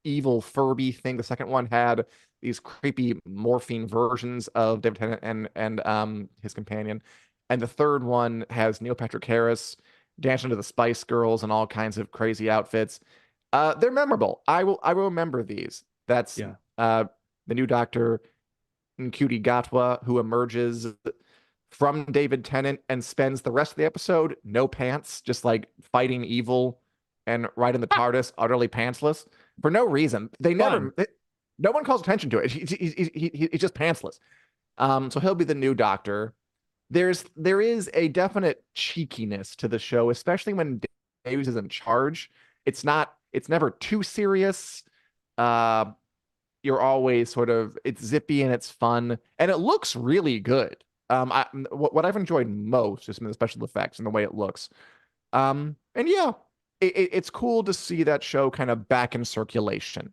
evil Furby thing. The second one had these creepy morphine versions of David Tennant and his companion. And the third one has Neil Patrick Harris dancing to the Spice Girls and all kinds of crazy outfits. They're memorable. I will remember these. That's Yeah. the new Doctor Ncuti Gatwa, who emerges from David Tennant and spends the rest of the episode no pants, just like fighting evil and riding the TARDIS utterly pantsless for no reason. Fun. No one calls attention to it. He's just pantsless. So he'll be the new Doctor. There is a definite cheekiness to the show, especially when Davies is in charge. It's never too serious. Uh, you're always sort of it's zippy and it's fun and it looks really good. What I've enjoyed most is the special effects and the way it looks. And yeah, it's cool to see that show kind of back in circulation.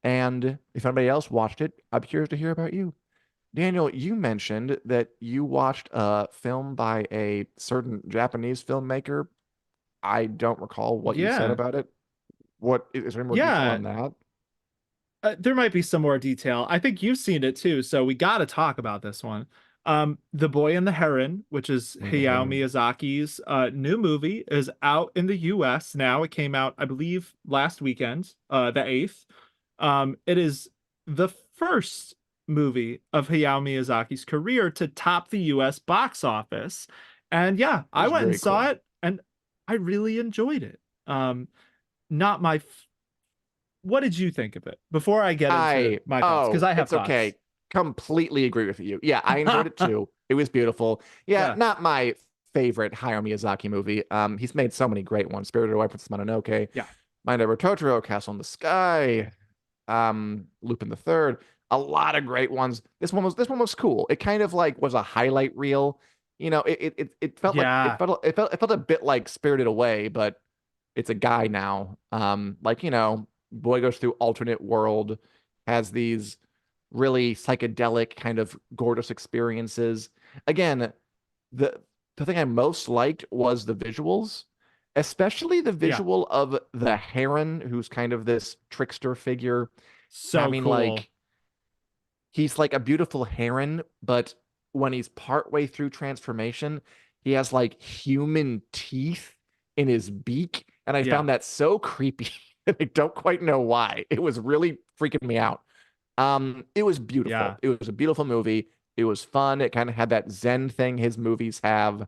And if anybody else watched it, I'm curious to hear about you. Daniel, you mentioned that you watched a film by a certain Japanese filmmaker. I don't recall what you said Yeah. about it. What is there any more detail Yeah. on that? There might be some more detail. I think you've seen it too, so we got to talk about this one. The Boy and the Heron, which is When the Hayao Heron. Miyazaki's new movie, is out in the US now. It came out, I believe, last weekend, the 8th. It is the first movie of Hayao Miyazaki's career to top the US box office. And yeah, I It's went and very saw cool. it and I really enjoyed it. Not my What did you think of it before I get into my thoughts? Because I have It's thoughts. okay. Completely agree with you. Yeah, I enjoyed it too. It was beautiful. Yeah, Yeah. not my favorite Hayao Miyazaki movie. He's made so many great ones. Spirited Away, Princess Mononoke, Yeah. My Neighbor Totoro, Castle in the Sky, Lupin the Third. A lot of great ones. This one was cool. It kind of like was a highlight reel. It felt like Yeah. it felt a bit like Spirited Away, but it's a guy now. Boy goes through alternate world, has these really psychedelic kind of gorgeous experiences. Again, the the thing I most liked was the visuals, especially the Yeah. visual of the Heron, who's kind of this trickster figure, So having cool. like he's like a beautiful heron, but when he's partway through transformation, he has like human teeth in his beak. And I Yeah. found that so creepy. And I don't quite know why. It was really freaking me out. It was beautiful. Yeah. It was a beautiful movie. It was fun. It kind of had that Zen thing his movies have.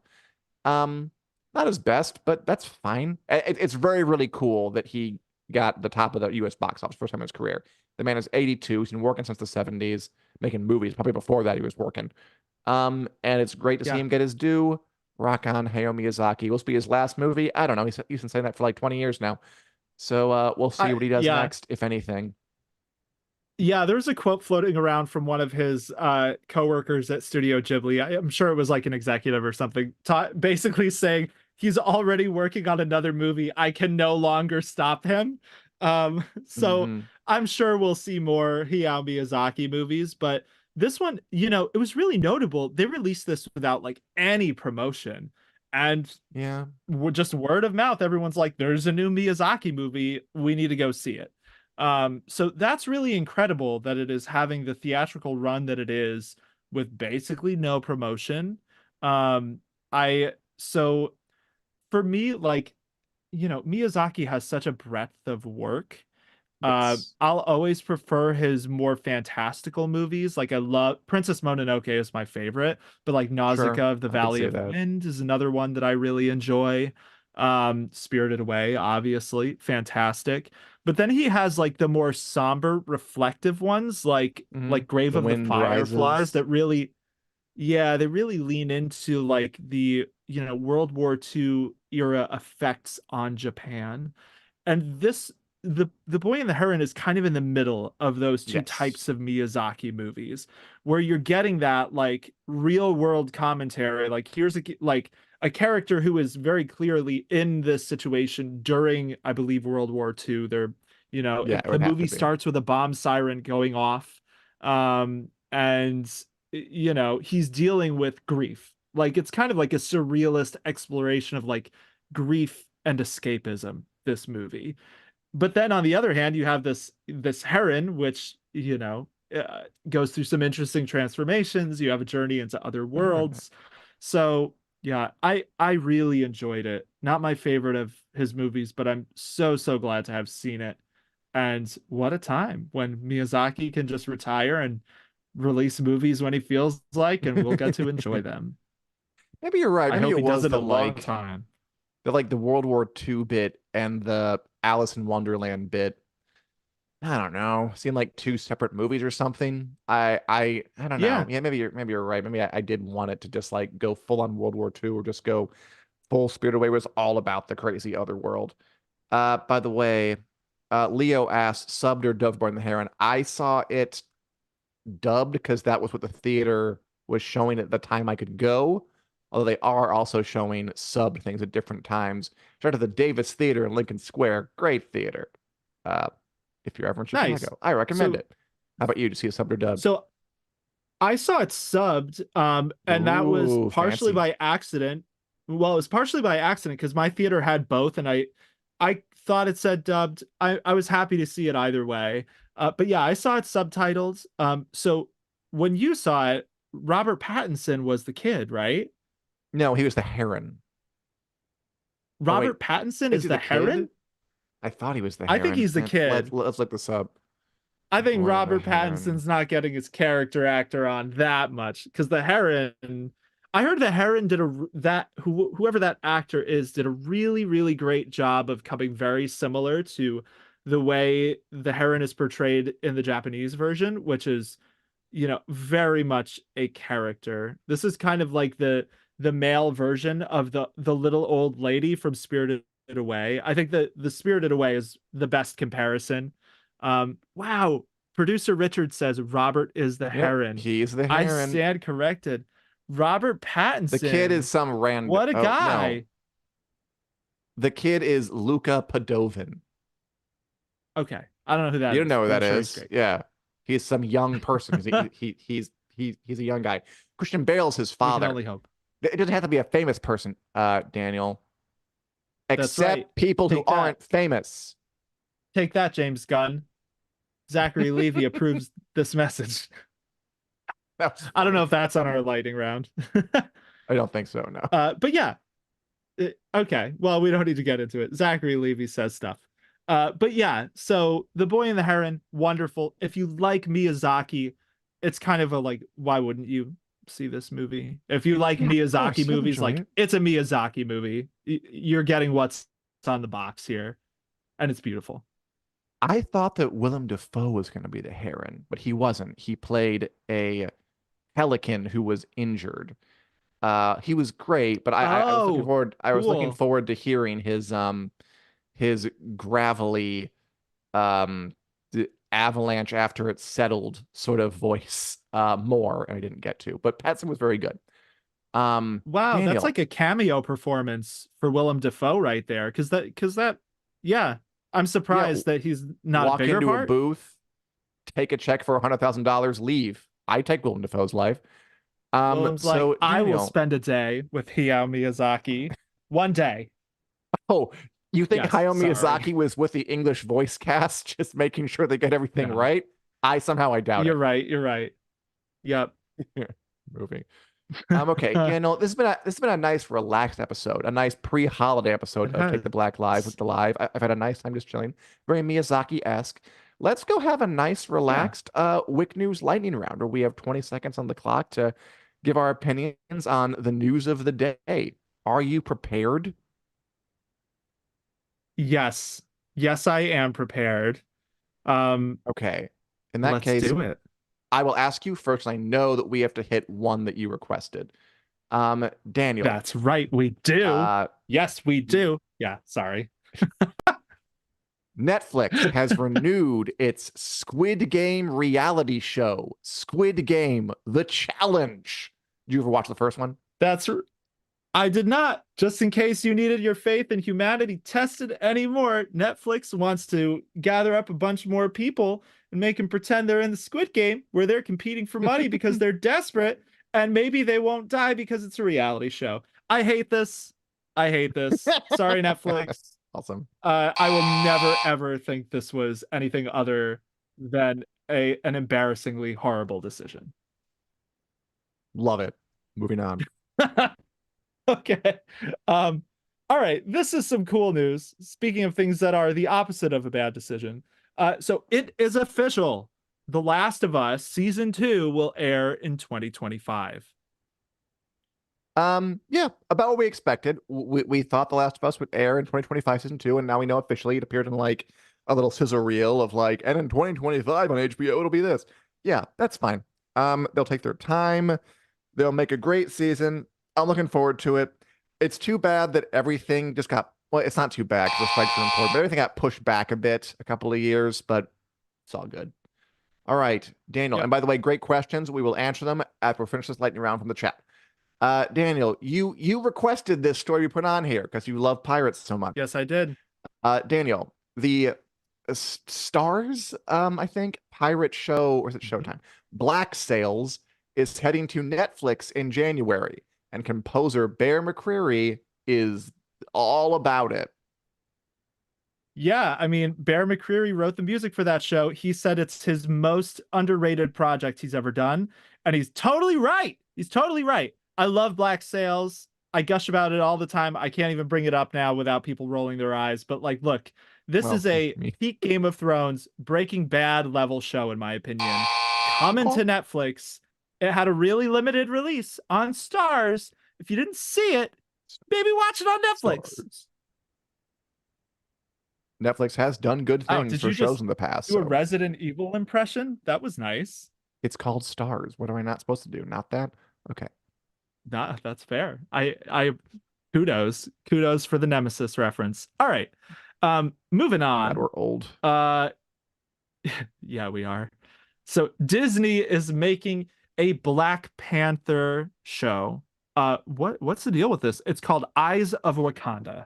Um, Not his best, but that's fine. It's very, really cool that he got the top of the US box office first time in his career. The man is 82. He's been working since the 70s, making movies. Probably before that, he was working. And it's great to see Yeah. him get his due. Rock on, Hayao Miyazaki. Will this be his last movie? I don't know. He's been saying that for like 20 years now. So we'll see what he does Yeah. next, if anything. Yeah, there's a quote floating around from one of his coworkers at Studio Ghibli. I'm sure it was like an executive or something, basically saying he's already working on another movie. I can no longer stop him. So Hmm. I'm sure we'll see more Hayao Miyazaki movies, but this one, it was really notable. They released this without like any promotion and Yeah. just word of mouth. Everyone's like, there's a new Miyazaki movie. We need to go see it. So that's really incredible that it is having the theatrical run that it is with basically no promotion. I so for me, like, Miyazaki has such a breadth of work. Yes. I'll always prefer his more fantastical movies. Like I love Princess Mononoke is my favorite, but like Sure. Nausicaa of the I could Valley say of that. Wind is another one that I really enjoy. Spirited Away, obviously, fantastic. But then he has like the more somber, reflective ones, like Hmm. Grave The of the Wind Fireflies, Rises. that really, yeah, they really lean into like the, World War II era effects on Japan. And the Boy and the Heron is kind of in the middle of those two Yes. types of Miyazaki movies, where you're getting that like real world commentary. Like here's like a character who is very clearly in this situation during, I believe, World War II. Yeah, it The would have to movie be. starts with a bomb siren going off, and he's dealing with grief. Like it's kind of like a surrealist exploration of like grief and escapism. This movie, but then on the other hand, you have this heron, which goes through some interesting transformations. You have a journey into other Mhm. worlds. So yeah, I really enjoyed it. Not my favorite of his movies, but I'm so glad to have seen it. And what a time when Miyazaki can just retire and release movies when he feels like, and we'll get to enjoy them. Maybe you're right. I Maybe hope it he does was it a long time. the World War II bit and the Alice in Wonderland bit. I don't know. Seemed like two separate movies or something. I don't know. Yeah, Yeah, maybe you're right. Maybe I did want it to just like go full on World War II or just go full Spirit Away was all about the crazy other world. By the way, Leo asked subbed or dubbed Born the Heron. I saw it dubbed because that was what the theater was showing at the time I could go. Although they are also showing subbed things at different times. Shout out to the Davis Theater in Lincoln Square. Great theater. Uh, if you're ever in nice. Chicago, I recommend So it. How about you? To see a subbed or dubbed? so I saw it subbed, and that was Ooh, partially fancy. by accident. Well, it was partially by accident because my theater had both, and I thought it said dubbed. I was happy to see it either way. But yeah, I saw it subtitled. So when you saw it, Robert Pattinson was the kid, right? No, he was the Heron. Oh wait, Robert Pattinson is is he the the kid? Heron? I thought he was the I think Heron. he's the kid. Let's look this up. I think Boy the Robert Heron. Pattinson's not getting his character actor on that much because the Heron. I heard the Heron did whoever that actor is did a really great job of coming very similar to the way the Heron is portrayed in the Japanese version, which is very much a character. This is kind of like the male version of the little old lady from Spirited Away. I think that the Spirited Away is the best comparison. Wow. Producer Richard says Robert is the Yep, Heron. he's the I Heron. stand corrected. Robert The kid is Pattinson. some random. What a Oh no, guy. the kid is Luca Padovin. Okay. I don't know who that You don't is, know who but I'm that sure he's is? great. Yeah, he's some young person. He's a young guy. Christian Bale's his We can father. only hope. It doesn't have to be a famous person, Daniel. That's right. Except people who Take that. aren't famous. Take that, James Gunn. Zachary Levy approves this message. That was I don't know funny. if that's on our lightning round. I don't think so. No. But yeah, okay. Well, we don't need to get into it. Zachary Levy says stuff. But yeah, so The Boy and the Heron, wonderful. If you like Miyazaki, it's kind of a like, why wouldn't you see this movie? If you like Yeah, of Miyazaki course, you'll movies, enjoy like it. it's a Miyazaki movie. You're getting what's on the box here, and it's beautiful. I thought that Willem Dafoe was going to be the Heron, but he wasn't. He played a pelican who was injured. He was great, but I was looking Oh, forward. I was looking cool. forward to hearing his gravelly avalanche after it settled sort of voice more, and I didn't get to. But Patson was very good. Wow, that's Daniel, like a cameo performance for Willem Dafoe right there. Yeah, I'm yeah, surprised that he's not a walk bigger into a part. booth, take a check for $100,000, leave. I take Willem Dafoe's life. Willem's like, So I will Daniel, spend a day with Hayao Miyazaki. One day. oh, you think Yes, Hayao sorry. Miyazaki was with the English voice cast, just making sure they get everything No, right? I doubt you're it. right. You're right. Yep. Moving. Okay. Yeah, no, this has been a nice, relaxed episode, a nice pre-holiday episode It of Take the Black Live with has. the live. I've had a nice time just chilling, very Miyazaki-esque. Let's go have a nice, Yeah. relaxed WiC News Lightning Round, where we have 20 seconds on the clock to give our opinions on the news of the day. Are you prepared? Yes. Yes, I am prepared. Um, Okay. In that let's case, do it. I will ask you first. I know that we have to hit one that you requested. Daniel, That's right. We do. uh, Yes, we do. Yeah, sorry. Netflix has renewed its Squid Game reality show, Squid Game: The Challenge. Did you ever watch the first one? That's I did not. Just in case you needed your faith in humanity tested anymore, Netflix wants to gather up a bunch more people and make them pretend they're in the Squid Game where they're competing for money because they're desperate and maybe they won't die because it's a reality show. I hate this. I hate this. Sorry, Netflix. Awesome. I will never ever think this was anything other than an embarrassingly horrible decision. Love it. Moving on. Okay. Um, all right. This is some cool news. Speaking of things that are the opposite of a bad decision. So it is official. The Last of Us season 2 will air in 2025. Yeah, about what we expected. We thought The Last of Us would air in 2025 season 2, and now we know officially it appeared in like a little scissor reel of like, and in 2025 on HBO it'll be this. Yeah, that's fine. They'll take their time. They'll make a great season. I'm looking forward to it. It's too bad that everything just got, well, it's not too bad because the strikes are important, but everything got pushed back a bit, a couple of years, but it's all good. All right, Daniel. Yep. And by the way, great questions. We will answer them after we finish this lightning round from the chat. Daniel, you requested this story we put on here because you love pirates so much. Yes, I did. Daniel, the Stars, I think, pirate show, or is it Showtime? Black Sails is heading to Netflix in January, and composer Bear McCreary is all about it. Yeah, I mean, Bear McCreary wrote the music for that show. He said it's his most underrated project he's ever done, and he's totally right. He's totally right. I love Black Sails. I gush about it all the time. I can't even bring it up now without people rolling their eyes. But like, look, this is a peak Game of Thrones, Breaking Bad level show, in my opinion. Coming to Netflix. It had a really limited release on Stars. If you didn't see it, maybe watch it on Netflix. Stars. Netflix has done good things for shows in the past. Do a Resident Evil impression? That was nice. It's called Stars. What am I not supposed to do? Not that? Okay. Nah, that's fair. I kudos for the Nemesis reference. All right. Moving on. God, we're old. Yeah, we are. So Disney is making a Black Panther show. What's the deal with this? It's called Eyes of Wakanda.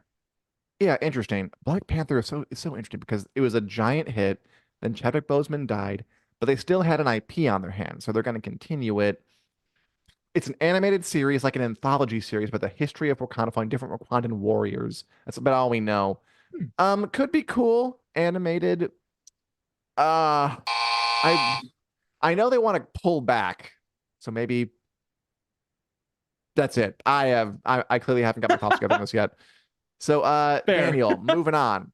Yeah, interesting. Black Panther is so interesting because it was a giant hit. Then Chadwick Boseman died, but they still had an IP on their hands, so they're going to continue it. It's an animated series, like an anthology series, but the history of Wakanda, following different Wakandan warriors. That's about all we know. Could be cool, animated. I know they want to pull back, so maybe that's it. I clearly haven't got my thoughts together on this yet. So, Daniel, moving on.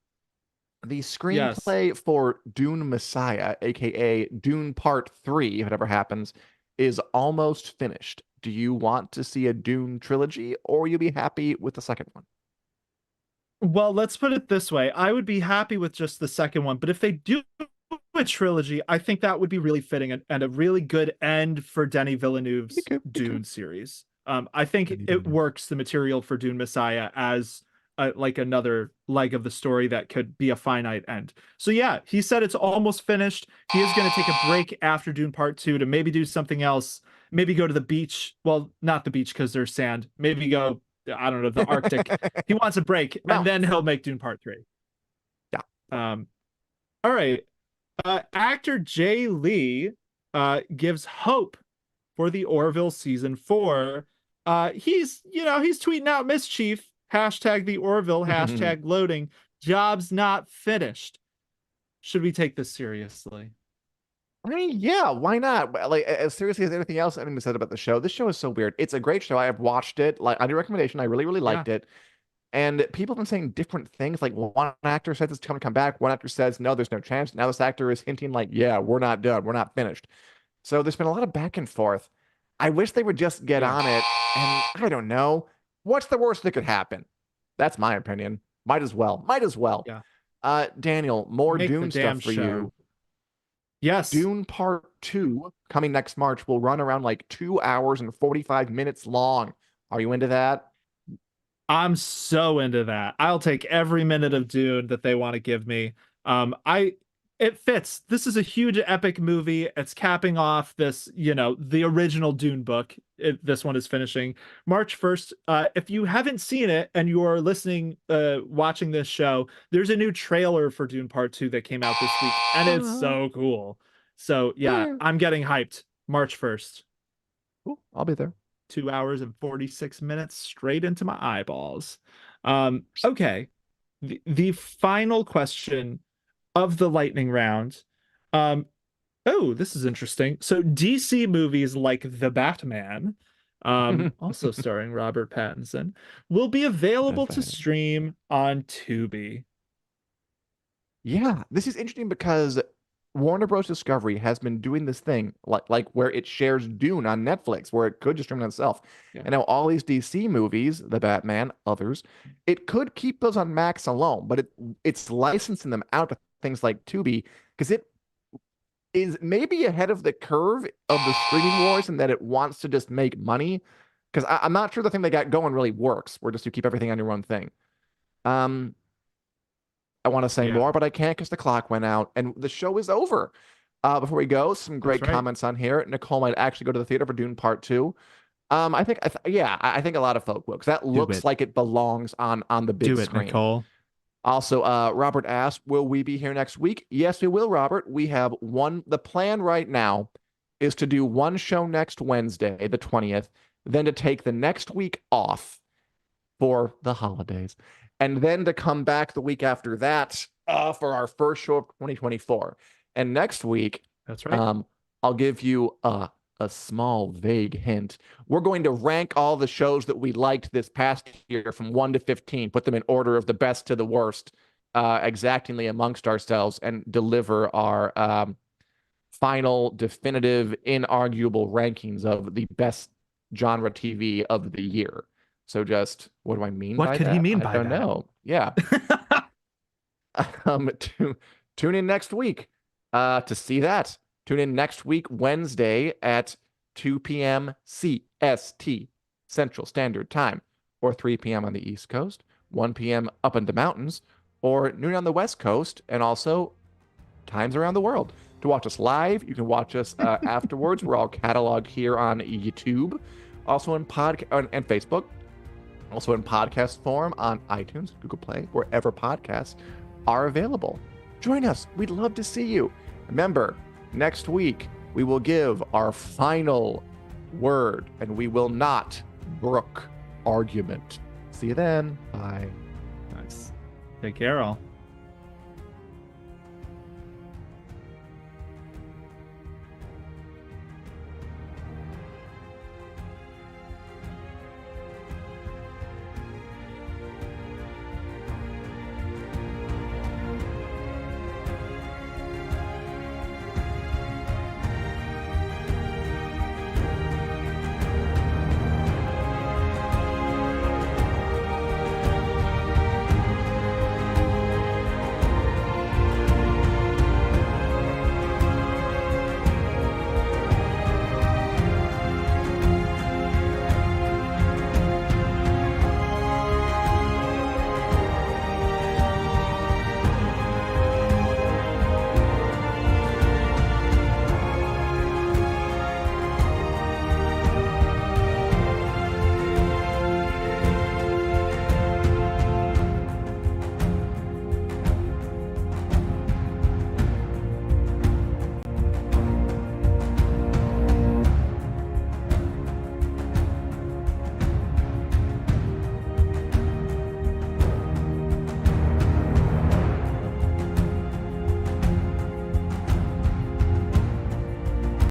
The screenplay for Dune Messiah, aka Dune Part 3, if it ever happens, is almost finished. Do you want to see a Dune trilogy, or will you be happy with the second one? Well, let's put it this way. I would be happy with just the second one, but if they do a trilogy, I think that would be really fitting and a really good end for Denis Villeneuve's Dune series. I think it works, the material for Dune Messiah, as like another leg of the story that could be a finite end. So yeah, he said it's almost finished. He is going to take a break after Dune Part 2 to maybe do something else. Maybe go to the beach. Well, not the beach because there's sand. Maybe go, I don't know, the Arctic. He wants a break, and then he'll make Dune Part 3. Yeah. All right. Actor Jay Lee gives hope for the Orville season 4. He's tweeting out mischief. Hashtag the Orville, hashtag loading. Jobs not finished. Should we take this seriously? I mean, yeah, why not? Like, as seriously as anything else anyone said about the show, this show is so weird. It's a great show. I have watched it, like, on your recommendation. I really, really liked it. And people have been saying different things. Like, one actor says it's going to come back. One actor says, no, there's no chance. Now this actor is hinting like, yeah, we're not done. We're not finished. So there's been a lot of back and forth. I wish they would just get on it. And I don't know. What's the worst that could happen? That's my opinion. Might as well. Yeah. Daniel, more Dune stuff for you. Yes. Dune Part 2 coming next March will run around like 2 hours and 45 minutes long. Are you into that? I'm so into that. I'll take every minute of Dune that they want to give me. It fits. This is a huge epic movie. It's capping off this, the original Dune book. This one is finishing March 1st. If you haven't seen it and you're listening, watching this show, there's a new trailer for Dune Part 2 that came out this week, and it's so cool. So yeah, I'm getting hyped. March 1st. Cool. I'll be there. 2 hours and 46 minutes straight into my eyeballs. Okay. The final question of the lightning round. Oh, this is interesting. So DC movies like The Batman, also starring Robert Pattinson, will be available to stream on Tubi. Yeah, this is interesting because Warner Bros. Discovery has been doing this thing like where it shares Dune on Netflix, where it could just stream it itself. Yeah. And now all these DC movies, The Batman, others, it could keep those on Max alone, but it's licensing them out to things like Tubi because it is maybe ahead of the curve of the streaming wars in that it wants to just make money. Because I'm not sure the thing they got going really works, where just you keep everything on your own thing. I want to say more, but I can't because the clock went out and the show is over. Before we go, some great comments on here. Nicole might actually go to the theater for Dune Part 2. I think a lot of folk will because that looks like it belongs on the big screen. Nicole. Also, Robert asked, will we be here next week? Yes, we will, Robert. We have the plan right now is to do one show next Wednesday, the 20th, then to take the next week off for the holidays, and then to come back the week after that for our first show of 2024. And next week, that's right. I'll give you a small, vague hint. We're going to rank all the shows that we liked this past year from 1 to 15, put them in order of the best to the worst, exactingly amongst ourselves, and deliver our final, definitive, inarguable rankings of the best genre TV of the year. So just, what do I mean by that? What could he mean by that? I don't know. Yeah. Tune in next week to see that. Tune in next week, Wednesday at 2 p.m. CST, Central Standard Time, or 3 p.m. on the East Coast, 1 p.m. up in the mountains, or noon on the West Coast, and also times around the world. To watch us live, you can watch us afterwards. We're all cataloged here on YouTube, also in and Facebook, also in podcast form on iTunes, Google Play, wherever podcasts are available. Join us. We'd love to see you. Remember, next week, we will give our final word, and we will not brook argument. See you then. Bye. Nice. Take care, all.